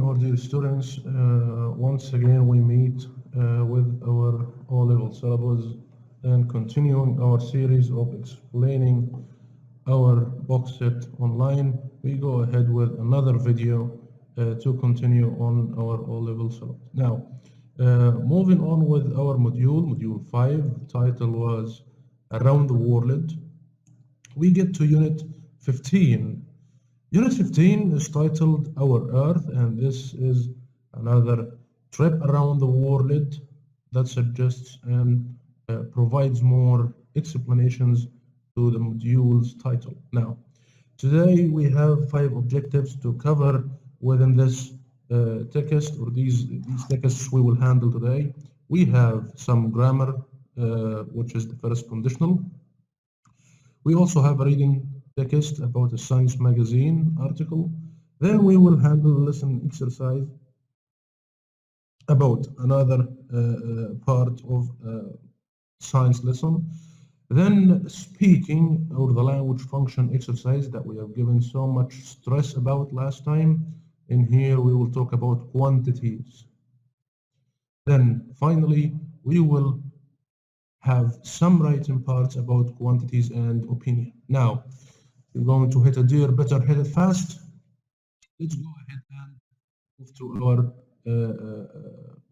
our dear students. Once again, we meet with our O-level syllabus and continuing our series of explaining our box set online. We go ahead with another video to continue on our O-level syllabus. Now, moving on with our module 5, the title was Around the World. We get to Unit 15. Unit 15 is titled Our Earth, and this is another trip around the world that suggests and provides more explanations to the module's title. Now, today we have 5 objectives to cover within this text, or these texts we will handle today. We have some grammar, which is the first conditional. We also have a reading text about a science magazine article. Then we will handle a lesson exercise about another part of science lesson. Then speaking, or the language function exercise that we have given so much stress about last time. In here we will talk about quantities. Then finally we will have some writing parts about quantities and opinion. Now, we're going to hit a dear, better, hit it fast. Let's go ahead and move to our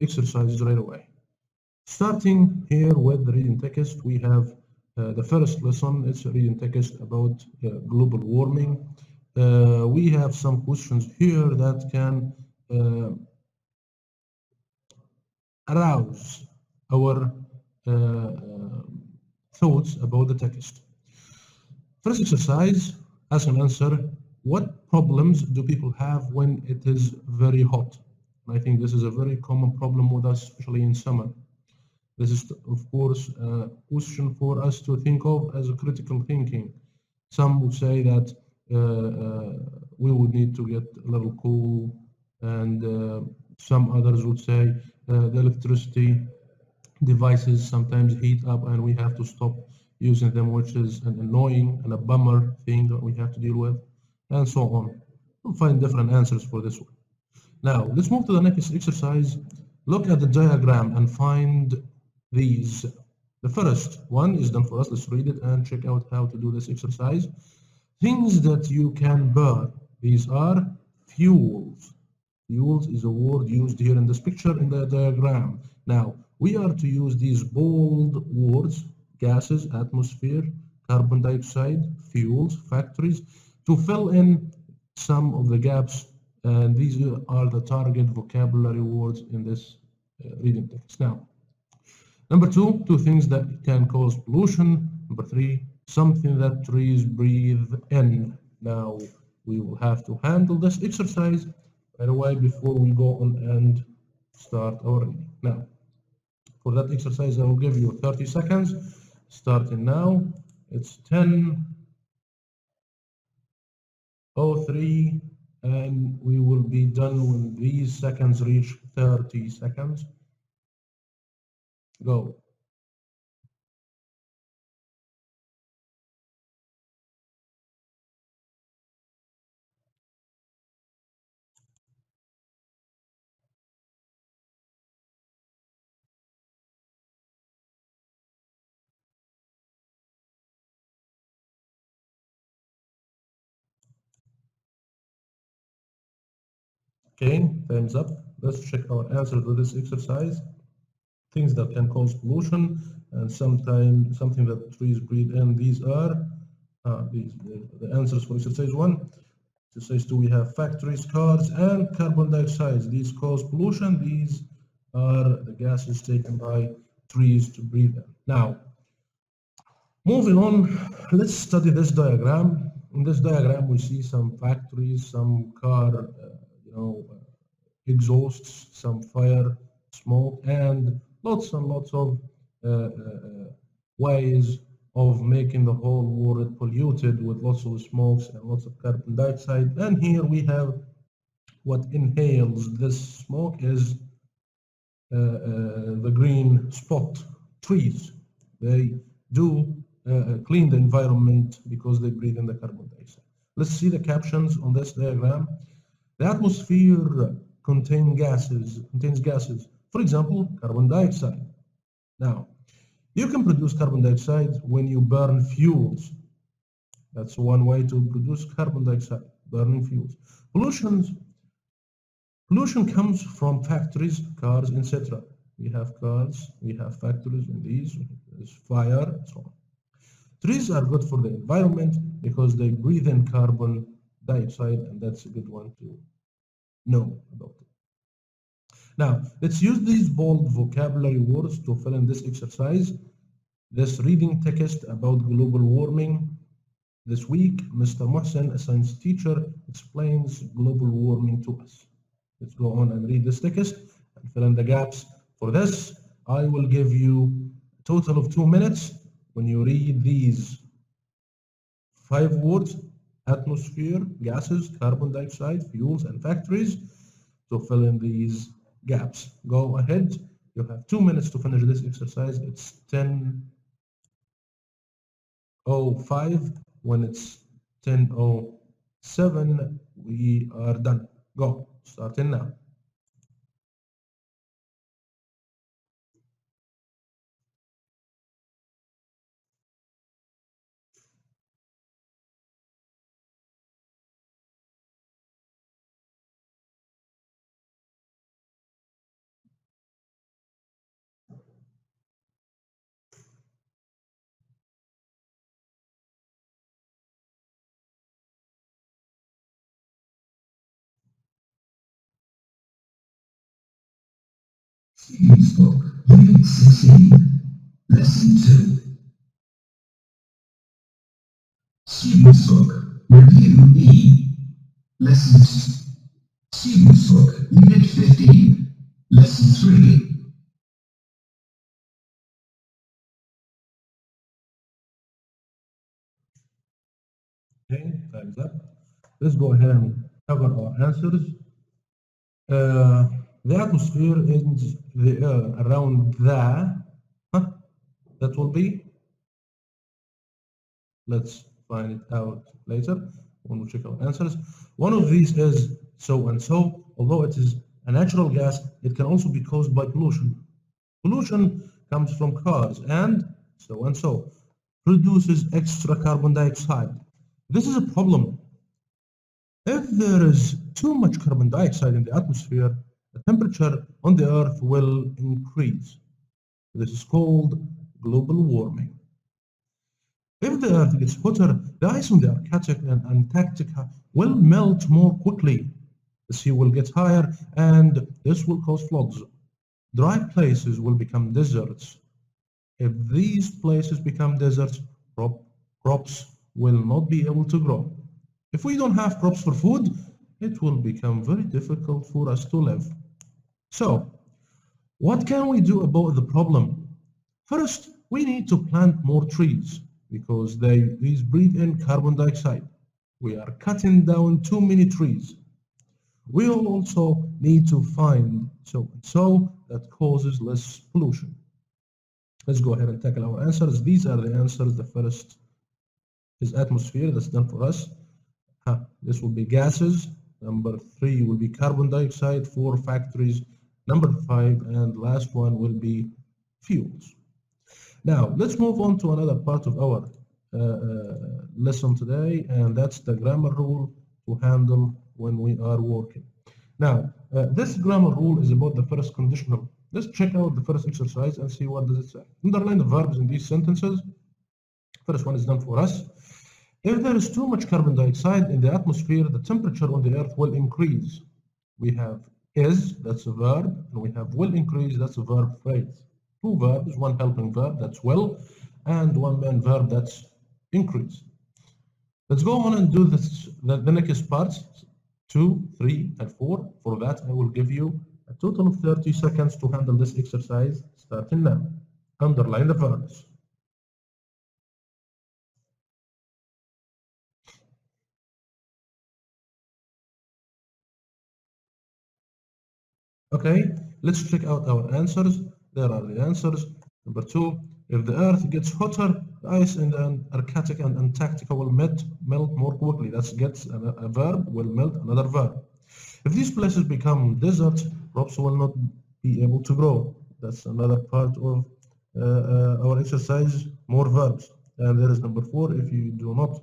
exercises right away. Starting here with the reading text, we have the first lesson. It's a reading text about global warming. We have some questions here that can arouse our thoughts about the text. First exercise, ask and answer, what problems do people have when it is very hot? I think this is a very common problem with us, especially in summer. This is, of course, a question for us to think of as a critical thinking. Some would say that we would need to get a little cool, and some others would say the electricity devices sometimes heat up and we have to stop using them, which is an annoying and a bummer thing that we have to deal with, and so on. We'll find different answers for this one. Now, let's move to the next exercise. Look at the diagram and find these. The first one is done for us. Let's read it and check out how to do this exercise. Things that you can burn. These are fuels. Fuels is a word used here in this picture in the diagram. Now, we are to use these bold words, gases, atmosphere, carbon dioxide, fuels, factories, to fill in some of the gaps, and these are the target vocabulary words in this reading text. Now, number 2, 2 things that can cause pollution. Number 3, something that trees breathe in. Now, we will have to handle this exercise right away before we go on and start our reading. Now, for that exercise, I will give you 30 seconds, starting now. It's 10:03, and we will be done when these seconds reach 30 seconds. Go. Okay, time's up. Let's check our answer to this exercise. Things that can cause pollution, and sometimes something that trees breathe in. These are the answers for exercise 1. Exercise 2, we have factories, cars, and carbon dioxide. These cause pollution. These are the gases taken by trees to breathe in. Now, moving on, let's study this diagram. In this diagram, we see some factories, some car, exhausts, some fire, smoke, and lots of ways of making the whole world polluted with lots of smokes and lots of carbon dioxide. And here we have what inhales this smoke is the green spot, trees. They do clean the environment because they breathe in the carbon dioxide. Let's see the captions on this diagram. The atmosphere contains gases. For example, carbon dioxide. Now, you can produce carbon dioxide when you burn fuels. That's one way to produce carbon dioxide, burning fuels. Pollution comes from factories, cars, etc. We have cars, we have factories, and there's fire, and so on. Trees are good for the environment because they breathe in carbon dioxide, and that's a good one to know about it. Now, let's use these bold vocabulary words to fill in this exercise. This reading text about global warming. This week, Mr. Mohsen, a science teacher, explains global warming to us. Let's go on and read this text and fill in the gaps. For this, I will give you a total of 2 minutes. When you read these 5 words, atmosphere, gases, carbon dioxide, fuels, and factories, to fill in these gaps. Go ahead. You have 2 minutes to finish this exercise. It's 10:05. When it's 10:07, we are done. Go. Starting now. Stevens book, Unit 16, Lesson 2. Stevens book, Review E, Lesson 2. Stevens book, Unit 15, Lesson 3. Okay, time's up. Let's go ahead and cover our answers. The atmosphere is the air around that will be. Let's find it out later when we check our answers. One of these is so and so. Although it is a natural gas, it can also be caused by pollution. Pollution comes from cars and so produces extra carbon dioxide. This is a problem. If there is too much carbon dioxide in the atmosphere, the temperature on the Earth will increase. This is called global warming. If the Earth gets hotter, the ice on the Arctic and Antarctica will melt more quickly. The sea will get higher, and this will cause floods. Dry places will become deserts. If these places become deserts, crops will not be able to grow. If we don't have crops for food, it will become very difficult for us to live. So, what can we do about the problem? First, we need to plant more trees because these breathe in carbon dioxide. We are cutting down too many trees. We also need to find so that causes less pollution. Let's go ahead and tackle our answers. These are the answers. The first is atmosphere. That's done for us. This will be gases. Number 3 will be carbon dioxide. 4, factories. Number 5 and last one will be fuels. Now let's move on to another part of our lesson today, and that's the grammar rule to handle when we are working. Now this grammar rule is about the first conditional. Let's check out the first exercise and see what does it say. Underline the verbs in these sentences. First one is done for us. If there is too much carbon dioxide in the atmosphere, the temperature on the Earth will increase. We have is, that's a verb, and we have will increase, that's a verb phrase. 2 verbs, 1 helping verb, that's will, and 1 main verb, that's increase. Let's go on and do this, the next parts, 2, 3, and 4. For that, I will give you a total of 30 seconds to handle this exercise, starting now. Underline the verbs. Okay, let's check out our answers. There are the answers. Number 2, if the Earth gets hotter, the ice in the Arctic and Antarctica will melt more quickly. That's gets a verb, will melt, another verb. If these places become deserts, crops will not be able to grow. That's another part of our exercise, more verbs. And there is number 4, if you do not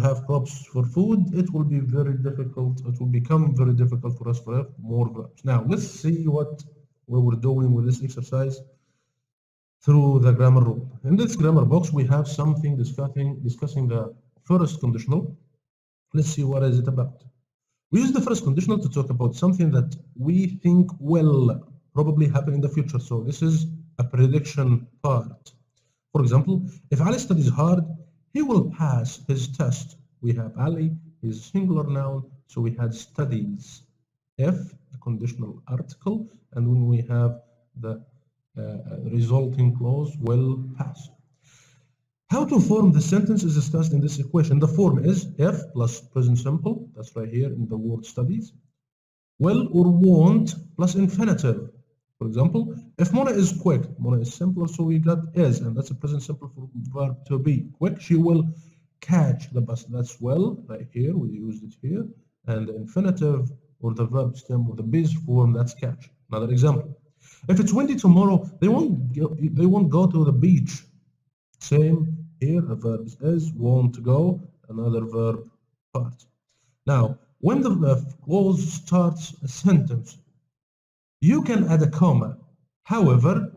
have crops for food, it will be very difficult, it will become very difficult for us to have more verbs. Now, let's see what we were doing with this exercise through the grammar rule. In this grammar box, we have something discussing the first conditional. Let's see what is it about. We use the first conditional to talk about something that we think will probably happen in the future. So this is a prediction part. For example, if Ali studies hard, he will pass his test. We have Ali is singular noun, so we had studies. If, the conditional article, and when we have the resulting clause, will pass. How to form the sentence is discussed in this equation. The form is if plus present simple, that's right here in the word studies, will or won't plus infinitive. For example, if Mona is quick, Mona is simpler, so we got is, and that's a present simple for verb to be. Quick, she will catch the bus. That's will, right here, we used it here. And the infinitive or the verb stem or the base form, that's catch. Another example. If it's windy tomorrow, they won't go to the beach. Same here, the verb is, won't go, another verb part. Now, when the clause starts a sentence, you can add a comma. However,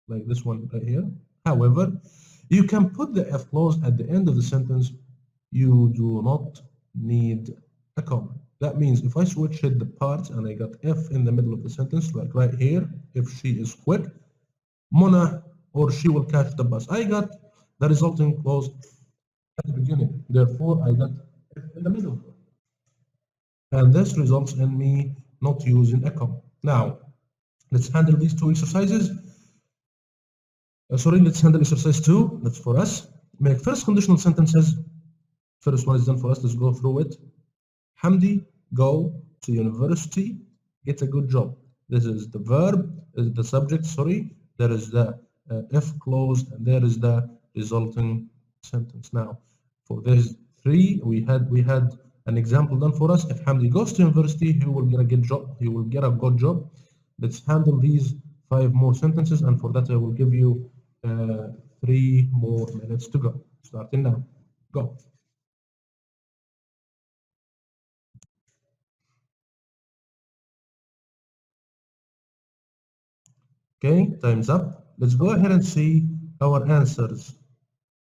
like this one right here, however, you can put the F clause at the end of the sentence. You do not need a comma. That means if I switch the parts and I got F in the middle of the sentence, like right here, if she is quick, Mona or she will catch the bus. I got the resulting clause at the beginning. Therefore, I got F in the middle. And this results in me not using a comma. Now, let's handle these two exercises. Let's handle exercise 2. That's for us. Make first conditional sentences. First one is done for us. Let's go through it. Hamdi, go to university, get a good job. This is the verb, this is the subject, sorry. There is the if clause, and there is the resulting sentence. Now, for these 3, we had an example done for us. If Hamdi goes to university, he will get a good job. He will get a good job. Let's handle these 5 more sentences, and for that I will give you 3 more minutes to go. Starting now. Go. Okay, time's up. Let's go ahead and see our answers.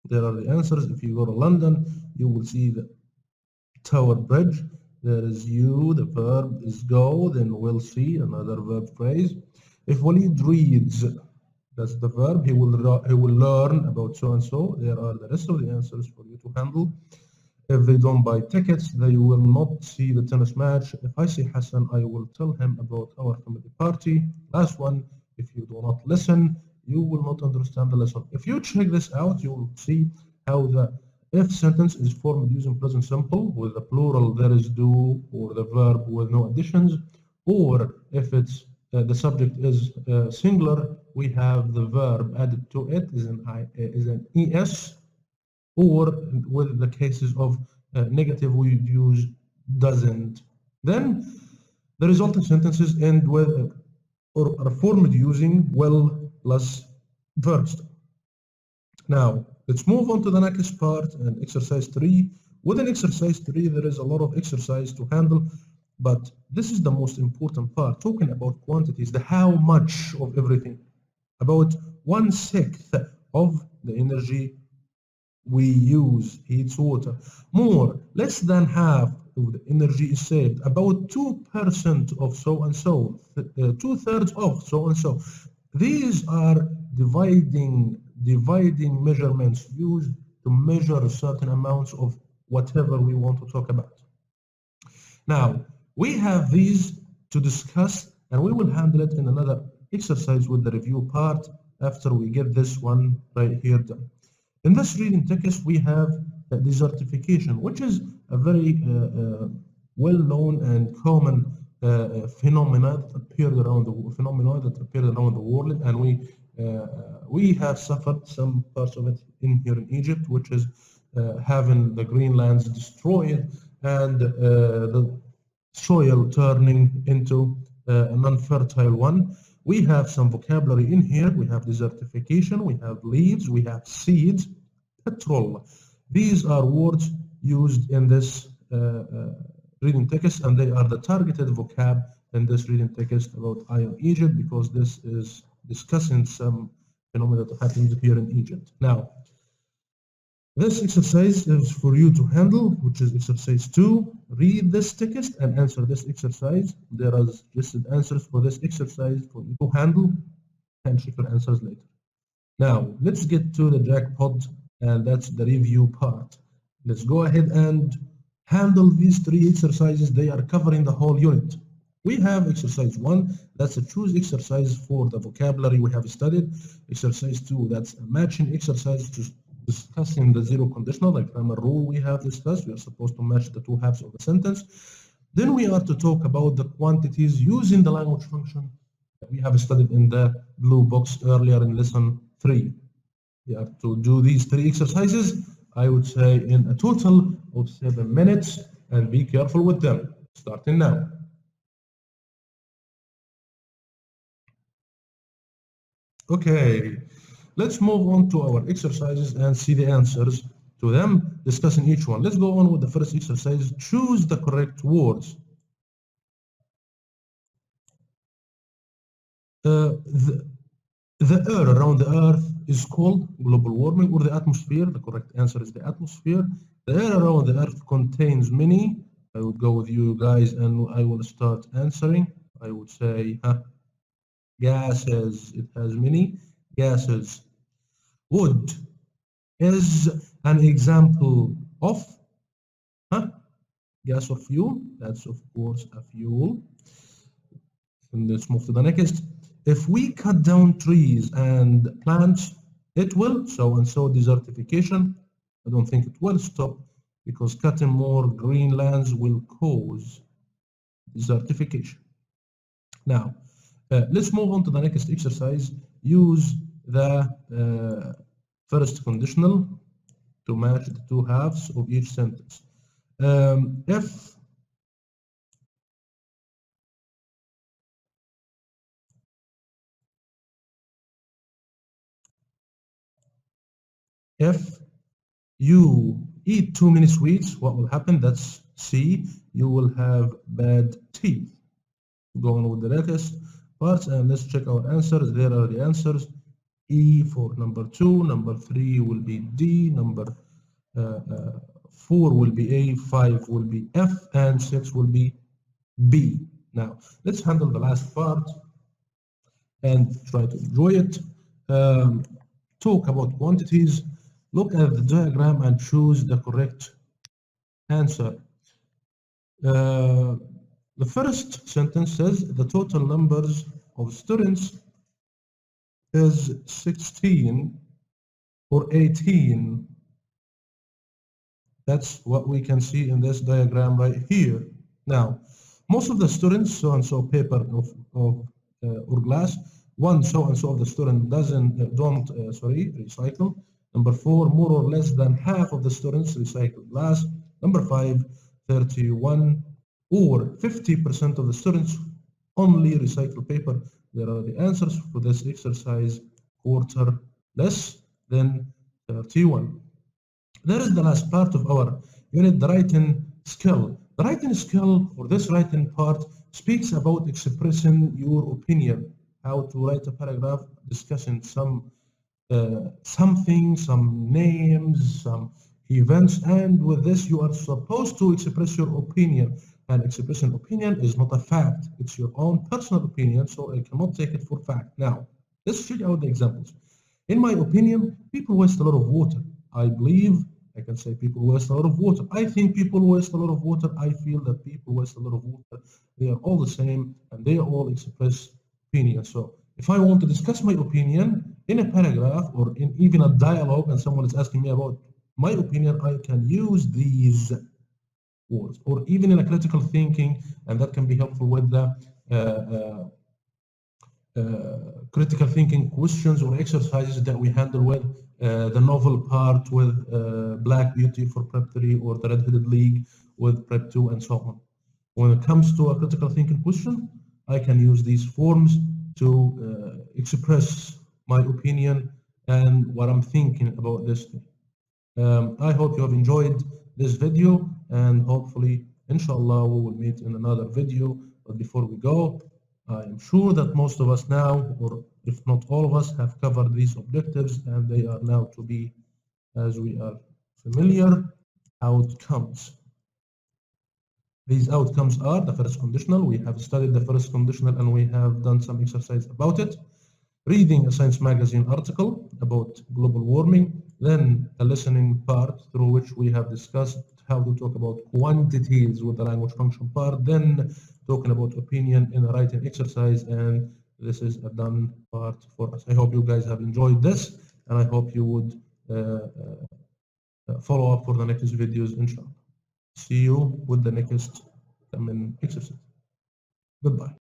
There are the answers. If you go to London, you will see the Tower Bridge. There is you, the verb is go, then we'll see another verb phrase. If Walid reads, that's the verb, he will learn about so and so. There are the rest of the answers for you to handle. If they don't buy tickets, they will not see the tennis match. If I see Hassan, I will tell him about our family party. Last one, if you do not listen, you will not understand the lesson. If you check this out, you will see how the if sentence is formed using present simple with the plural there is do, or the verb with no additions, or if it's the subject is singular, we have the verb added to it is an es, or with the cases of negative we use doesn't. Then the resulting sentences end with or are formed using will plus verb stem. Now let's move on to the next part and exercise 3. Within exercise 3 there is a lot of exercise to handle, but this is the most important part, talking about quantities, the how much of everything. About 1/6 of the energy we use heats water. More, less than half of the energy is saved. About 2% of so and so, 2/3 of so and so. These are dividing measurements used to measure certain amounts of whatever we want to talk about. Now, we have these to discuss, and we will handle it in another exercise with the review part after we get this one right here done. In this reading text, we have desertification, which is a very well-known and common phenomena that appeared around the world, and we have suffered some parts of it in here in Egypt, which is having the greenlands destroyed and the soil turning into a non-fertile one. We have some vocabulary in here. We have desertification, we have leaves, we have seeds, petrol. These are words used in this reading text, and they are the targeted vocab in this reading text about Iron Egypt, because this is discussing some phenomena that happens here in Egypt. Now, this exercise is for you to handle, which is exercise 2. Read this text and answer this exercise. There are suggested answers for this exercise for you to handle, and check your answers later. Now, let's get to the jackpot, and that's the review part. Let's go ahead and handle these 3 exercises. They are covering the whole unit. We have exercise 1, that's a choose exercise for the vocabulary we have studied. Exercise 2, that's a matching exercise to discussing the zero conditional, like grammar rule we have discussed. We are supposed to match the 2 halves of the sentence. Then we are to talk about the quantities using the language function that we have studied in the blue box earlier in lesson 3. We are to do these 3 exercises, I would say, in a total of 7 minutes, and be careful with them. Starting now. Okay, let's move on to our exercises and see the answers to them, discussing each one. Let's go on with the first exercise. Choose the correct words. The air around the earth is called global warming or the atmosphere. The correct answer is the atmosphere. The air around the earth contains many. I would go with you guys and I will start answering. I would say gases. It has many gases. Wood is an example of gas or fuel. That's of course a fuel. And let's move to the next. If we cut down trees and plants, it will so and so desertification. I don't think it will stop, because cutting more green lands will cause desertification. Now, let's move on to the next exercise. Use the first conditional to match the 2 halves of each sentence. If you eat too many sweets, what will happen? That's C. You will have bad teeth. Go on with the latest parts, and let's check our answers. There are the answers. E for number 2, number 3 will be D, number 4 will be A, 5 will be F, and 6 will be B. Now, let's handle the last part and try to enjoy it. Talk about quantities. Look at the diagram and choose the correct answer. The first sentence says the total numbers of students is 16 or 18. That's what we can see in this diagram right here. Now, most of the students, so and so paper or glass. One, so and so of the student don't recycle. Number 4, more or less than half of the students recycle glass. Number 5, 31 or 50% of the students only recycle paper. There are the answers for this exercise: quarter less than 31. There is the last part of our unit, the writing skill. The writing skill, or this writing part, speaks about expressing your opinion, how to write a paragraph discussing some something, some names, some events, and with this you are supposed to express your opinion. And expressing opinion is not a fact, it's your own personal opinion, so I cannot take it for fact. Now, let's check out the examples. In my opinion, people waste a lot of water. I believe I can say people waste a lot of water. I think people waste a lot of water. I feel that people waste a lot of water. They are all the same, and they all express opinion. So if I want to discuss my opinion in a paragraph or in even a dialogue, and someone is asking me about my opinion, I can use these words, or even in a critical thinking, and that can be helpful with the critical thinking questions or exercises that we handle with the novel part with Black Beauty for Prep 3 or the Red-Headed League with Prep 2 and so on. When it comes to a critical thinking question, I can use these forms to express my opinion and what I'm thinking about this thing. I hope you have enjoyed this video, and hopefully, inshallah, we will meet in another video. But before we go, I am sure that most of us now, or if not all of us, have covered these objectives, and they are now to be, as we are familiar, outcomes. These outcomes are the first conditional. We have studied the first conditional and we have done some exercise about it. Reading a Science magazine article about global warming, then a listening part through which we have discussed how to talk about quantities with the language function part, then talking about opinion in a writing exercise, and this is a done part for us. I hope you guys have enjoyed this, and I hope you would follow up for the next videos, inshallah. See you with the next exercise. Goodbye.